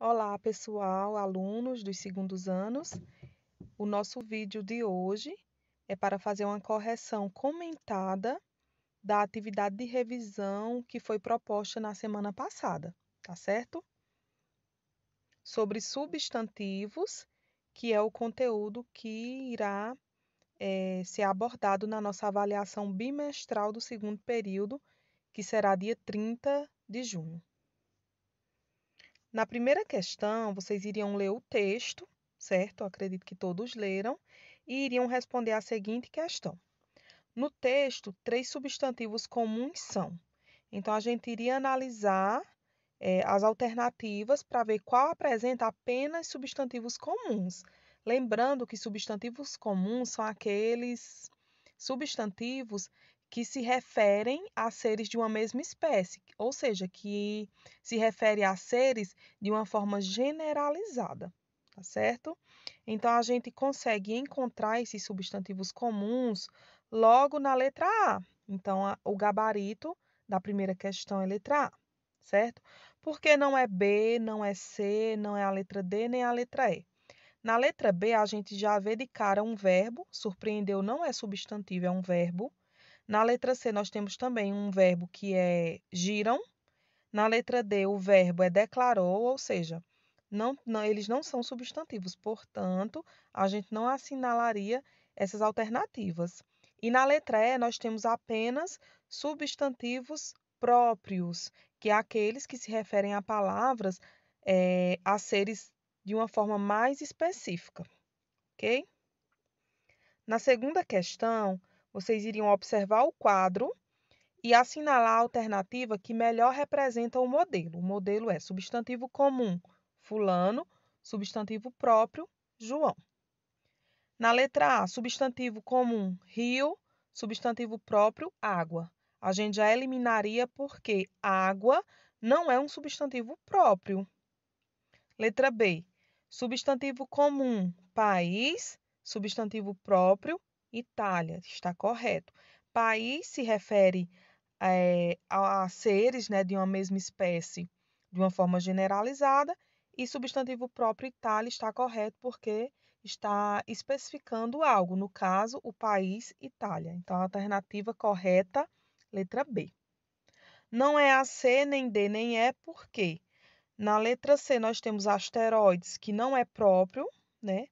Olá, pessoal, alunos dos segundos anos. O nosso vídeo de hoje é para fazer uma correção comentada da atividade de revisão que foi proposta na semana passada, tá certo? Sobre substantivos, que é o conteúdo que irá ser abordado na nossa avaliação bimestral do segundo período, que será dia 30 de junho. Na primeira questão, vocês iriam ler o texto, certo? Eu acredito que todos leram, e iriam responder a seguinte questão. No texto, 3 substantivos comuns são. Então, a gente iria analisar as alternativas para ver qual apresenta apenas substantivos comuns. Lembrando que substantivos comuns são aqueles substantivos que se referem a seres de uma mesma espécie, ou seja, que se refere a seres de uma forma generalizada, tá certo? Então, a gente consegue encontrar esses substantivos comuns logo na letra A. Então, o gabarito da primeira questão é letra A, certo? Porque não é B, não é C, não é a letra D, nem a letra E. Na letra B, a gente já vê de cara um verbo, surpreendeu não é substantivo, é um verbo. Na letra C, nós temos também um verbo que é giram. Na letra D, o verbo é declarou, ou seja, eles não são substantivos, portanto, a gente não assinalaria essas alternativas. E na letra E, nós temos apenas substantivos próprios, que é aqueles que se referem a palavras, a seres de uma forma mais específica, ok? Na segunda questão, vocês iriam observar o quadro e assinalar a alternativa que melhor representa o modelo. O modelo é substantivo comum, fulano, substantivo próprio, João. Na letra A, substantivo comum, rio, substantivo próprio, água. A gente já eliminaria porque água não é um substantivo próprio. Letra B, substantivo comum, país, substantivo próprio, Itália. Está correto. País se refere a seres, né, de uma mesma espécie de uma forma generalizada, e substantivo próprio Itália está correto porque está especificando algo, no caso, o país Itália. Então, a alternativa correta, letra B. Não é a C, nem D, nem E, por quê? Na letra C, nós temos asteroides, que não é próprio, né?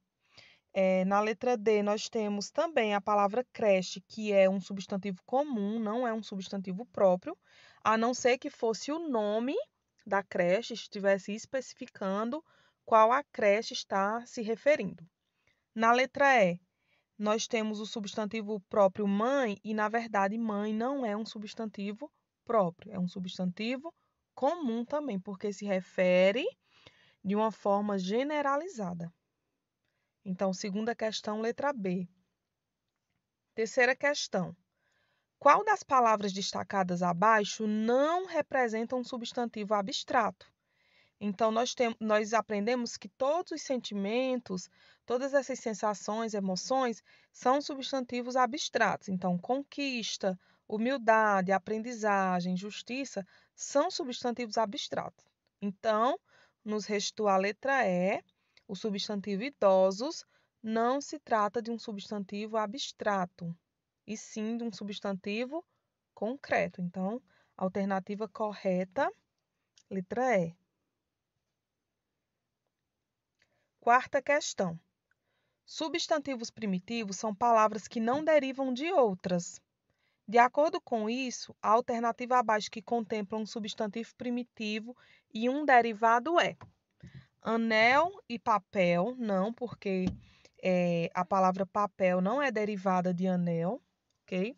Na letra D, nós temos também a palavra creche, que é um substantivo comum, não é um substantivo próprio, a não ser que fosse o nome da creche, estivesse especificando qual a creche está se referindo. Na letra E, nós temos o substantivo próprio mãe, e na verdade, mãe não é um substantivo próprio, é um substantivo comum também, porque se refere de uma forma generalizada. Então, segunda questão, letra B. Terceira questão. Qual das palavras destacadas abaixo não representa um substantivo abstrato? Então, nós aprendemos que todos os sentimentos, todas essas sensações, emoções, são substantivos abstratos. Então, conquista, humildade, aprendizagem, justiça, são substantivos abstratos. Então, nos restou a letra E, o substantivo idosos não se trata de um substantivo abstrato, e sim de um substantivo concreto. Então, alternativa correta, letra E. Quarta questão. Substantivos primitivos são palavras que não derivam de outras. De acordo com isso, a alternativa abaixo que contempla um substantivo primitivo e um derivado é anel e papel, não, porque a palavra papel não é derivada de anel, ok?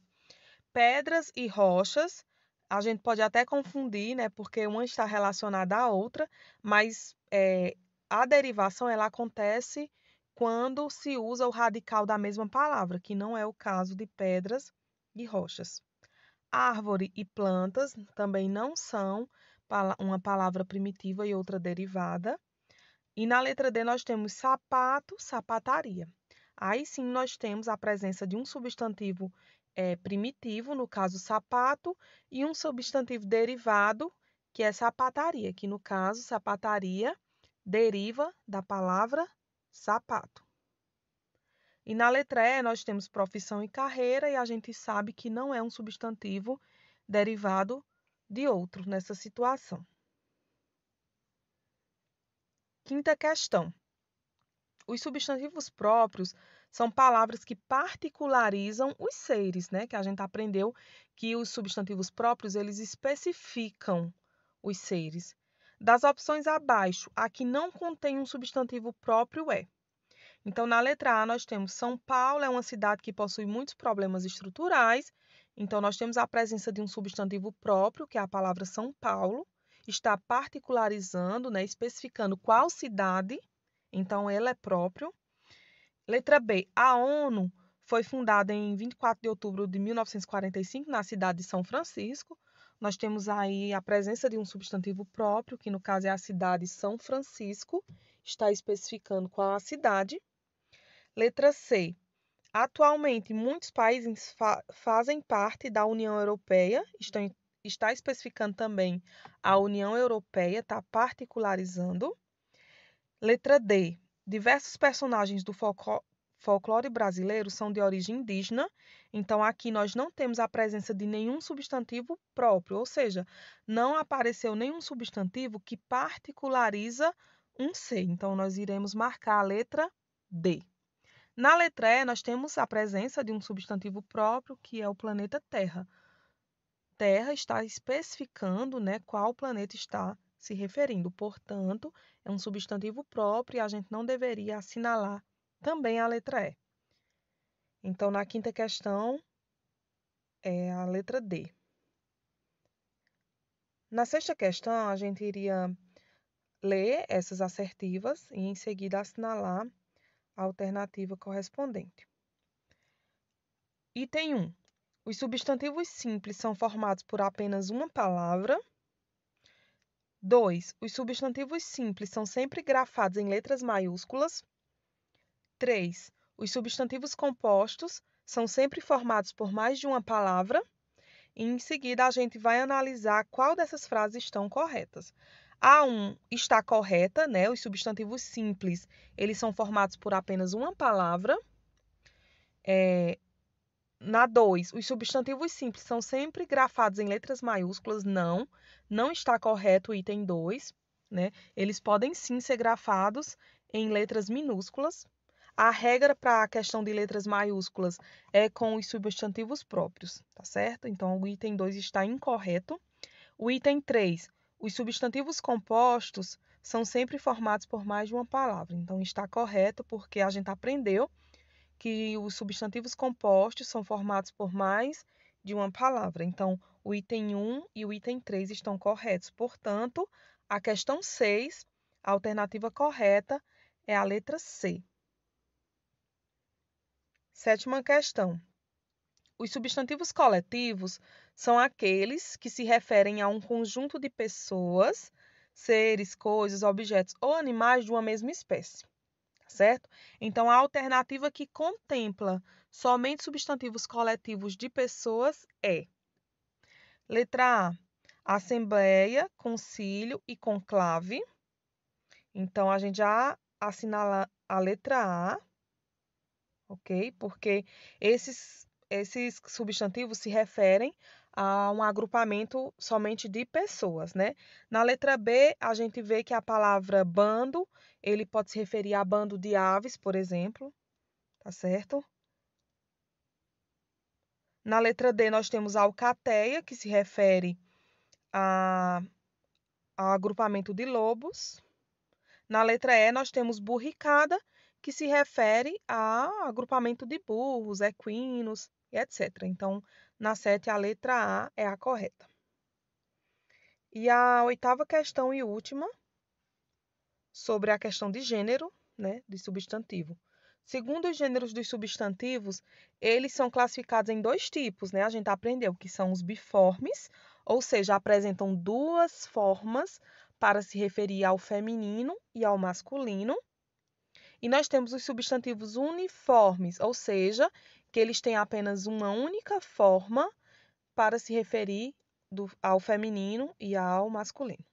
Pedras e rochas, a gente pode até confundir, né, porque uma está relacionada à outra, mas a derivação ela acontece quando se usa o radical da mesma palavra, que não é o caso de pedras e rochas. Árvore e plantas também não são uma palavra primitiva e outra derivada. E na letra D nós temos sapato, sapataria. Aí sim nós temos a presença de um substantivo primitivo, no caso sapato, e um substantivo derivado, que é sapataria, que no caso sapataria deriva da palavra sapato. E na letra E nós temos profissão e carreira, e a gente sabe que não é um substantivo derivado de outro nessa situação. Quinta questão. Os substantivos próprios são palavras que particularizam os seres, né? Que a gente aprendeu que os substantivos próprios, eles especificam os seres. Das opções abaixo, a que não contém um substantivo próprio é. Então, na letra A, nós temos São Paulo, é uma cidade que possui muitos problemas estruturais. Então, nós temos a presença de um substantivo próprio, que é a palavra São Paulo, está particularizando, né, especificando qual cidade, então ela é próprio. Letra B, a ONU foi fundada em 24 de outubro de 1945, na cidade de São Francisco. Nós temos aí a presença de um substantivo próprio, que no caso é a cidade São Francisco, está especificando qual a cidade. Letra C. Atualmente, muitos países fazem parte da União Europeia, está especificando também a União Europeia, está particularizando. Letra D. Diversos personagens do folclore brasileiro são de origem indígena, então aqui nós não temos a presença de nenhum substantivo próprio, ou seja, não apareceu nenhum substantivo que particulariza um ser. Então, nós iremos marcar a letra D. Na letra E, nós temos a presença de um substantivo próprio, que é o planeta Terra. Terra está especificando, né, qual planeta está se referindo. Portanto, é um substantivo próprio e a gente não deveria assinalar também a letra E. Então, na quinta questão, é a letra D. Na sexta questão, a gente iria ler essas assertivas e, em seguida, assinalar a alternativa correspondente. Item 1. Os substantivos simples são formados por apenas uma palavra. 2. Os substantivos simples são sempre grafados em letras maiúsculas. 3. Os substantivos compostos são sempre formados por mais de uma palavra. E, em seguida, a gente vai analisar qual dessas frases estão corretas. A 1 está correta, né? Os substantivos simples, eles são formados por apenas uma palavra. Na 2, os substantivos simples são sempre grafados em letras maiúsculas. Não está correto o item 2, né? Eles podem sim ser grafados em letras minúsculas. A regra para a questão de letras maiúsculas é com os substantivos próprios, tá certo? Então, o item 2 está incorreto. O item 3, os substantivos compostos são sempre formados por mais de uma palavra. Então, está correto porque a gente aprendeu que os substantivos compostos são formados por mais de uma palavra. Então, o item 1 e o item 3 estão corretos. Portanto, a questão 6, a alternativa correta é a letra C. Sétima questão. Os substantivos coletivos são aqueles que se referem a um conjunto de pessoas, seres, coisas, objetos ou animais de uma mesma espécie. Certo? Então, a alternativa que contempla somente substantivos coletivos de pessoas é: letra A, assembleia, concílio e conclave. Então, a gente já assinala a letra A, ok? Porque esses substantivos se referem a um agrupamento somente de pessoas, né? Na letra B, a gente vê que a palavra bando, ele pode se referir a bando de aves, por exemplo, tá certo? Na letra D, nós temos a alcateia, que se refere ao agrupamento de lobos. Na letra E, nós temos burricada, que se refere ao agrupamento de burros, equinos, e etc. Então, na 7, a letra A é a correta. E a oitava questão e última, sobre a questão de gênero, né, de substantivo. Segundo os gêneros dos substantivos, eles são classificados em 2 tipos, né? A gente aprendeu que são os biformes, ou seja, apresentam 2 formas para se referir ao feminino e ao masculino. E nós temos os substantivos uniformes, ou seja, que eles têm apenas uma única forma para se referir ao feminino e ao masculino.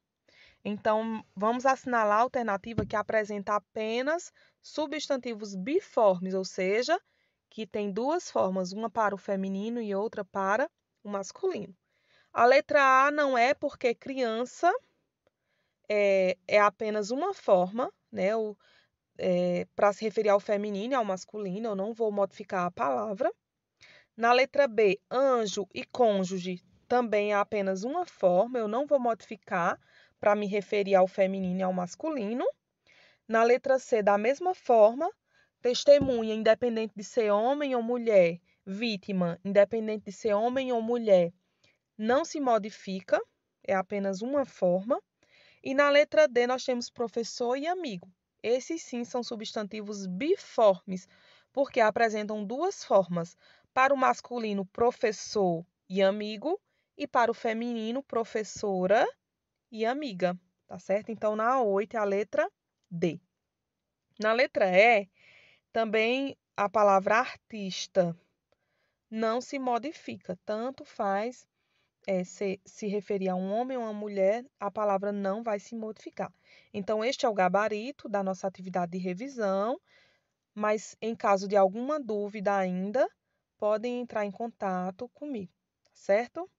Então, vamos assinalar a alternativa que apresenta apenas substantivos biformes, ou seja, que tem duas formas, uma para o feminino e outra para o masculino. A letra A não é porque criança é apenas uma forma, né? Para se referir ao feminino e ao masculino, eu não vou modificar a palavra. Na letra B, anjo e cônjuge também é apenas uma forma, eu não vou modificar para me referir ao feminino e ao masculino. Na letra C, da mesma forma, testemunha, independente de ser homem ou mulher, vítima, independente de ser homem ou mulher, não se modifica, é apenas uma forma. E na letra D, nós temos professor e amigo. Esses sim são substantivos biformes, porque apresentam duas formas. Para o masculino, professor e amigo, e para o feminino, professora e amiga, tá certo? Então, na 8 é a letra D. Na letra E, também a palavra artista não se modifica, tanto faz se referir a um homem ou uma mulher, a palavra não vai se modificar. Então, este é o gabarito da nossa atividade de revisão, mas em caso de alguma dúvida ainda, podem entrar em contato comigo, certo?